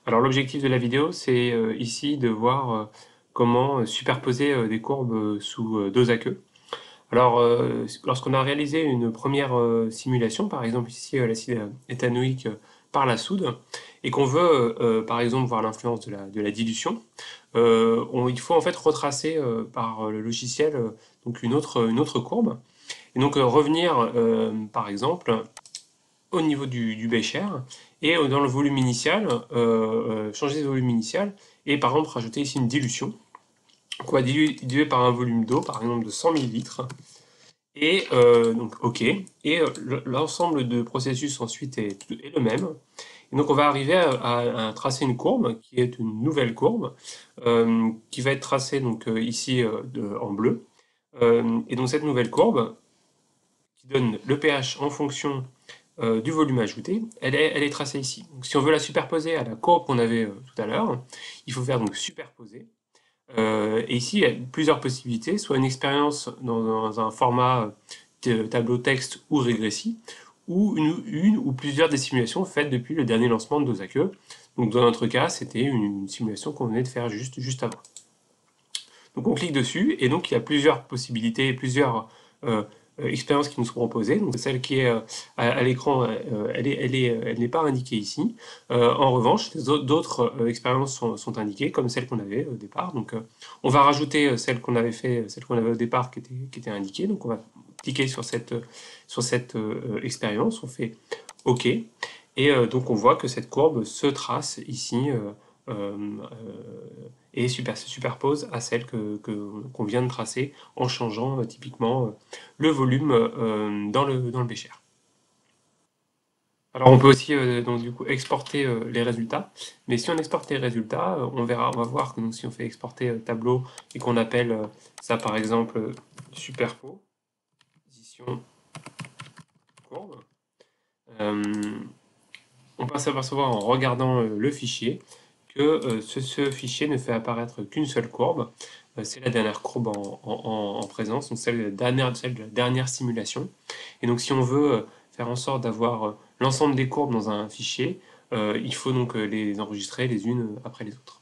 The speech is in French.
Alors l'objectif de la vidéo, c'est ici de voir comment superposer des courbes sous dos à queue. Alors lorsqu'on a réalisé une première simulation, par exemple ici l'acide éthanoïque par la soude, et qu'on veut par exemple voir l'influence de la dilution, il faut en fait retracer par le logiciel donc une autre courbe, et donc revenir par exemple au niveau du bécher et dans le volume initial, changer le volume initial et par exemple rajouter ici une dilution qu'on va diluer par un volume d'eau, par exemple de 100 millilitres. Et donc OK, et l'ensemble de processus ensuite est le même. Et donc on va arriver à tracer une courbe qui est une nouvelle courbe qui va être tracée donc ici en bleu. Et donc cette nouvelle courbe qui donne le pH en fonction du volume ajouté, elle est tracée ici. Donc, si on veut la superposer à la courbe qu'on avait tout à l'heure, il faut faire donc superposer. Et ici, il y a plusieurs possibilités, soit une expérience dans un format tableau texte ou régressi, ou une ou plusieurs des simulations faites depuis le dernier lancement de Dosake. Donc dans notre cas, c'était une simulation qu'on venait de faire juste avant. Donc on clique dessus, et donc il y a plusieurs possibilités, plusieurs expériences qui nous sont proposées. Donc celle qui est à l'écran, elle n'est pas indiquée ici. En revanche, d'autres expériences sont indiquées, comme celle qu'on avait au départ. Donc on va rajouter celle qu'on avait fait, celle qu'on avait au départ qui était indiquée. Donc on va cliquer sur cette expérience, on fait OK, et donc on voit que cette courbe se trace ici et se superpose à celle qu'on vient de tracer en changeant typiquement le volume dans le bécher. Alors on peut aussi donc du coup exporter les résultats, mais si on exporte les résultats, on va voir que donc, si on fait exporter tableau et qu'on appelle ça par exemple superposition courbe, euh, on peut s'apercevoir en regardant le fichier que ce fichier ne fait apparaître qu'une seule courbe. C'est la dernière courbe en présence, donc celle de la dernière simulation. Et donc si on veut faire en sorte d'avoir l'ensemble des courbes dans un fichier, il faut donc les enregistrer les unes après les autres.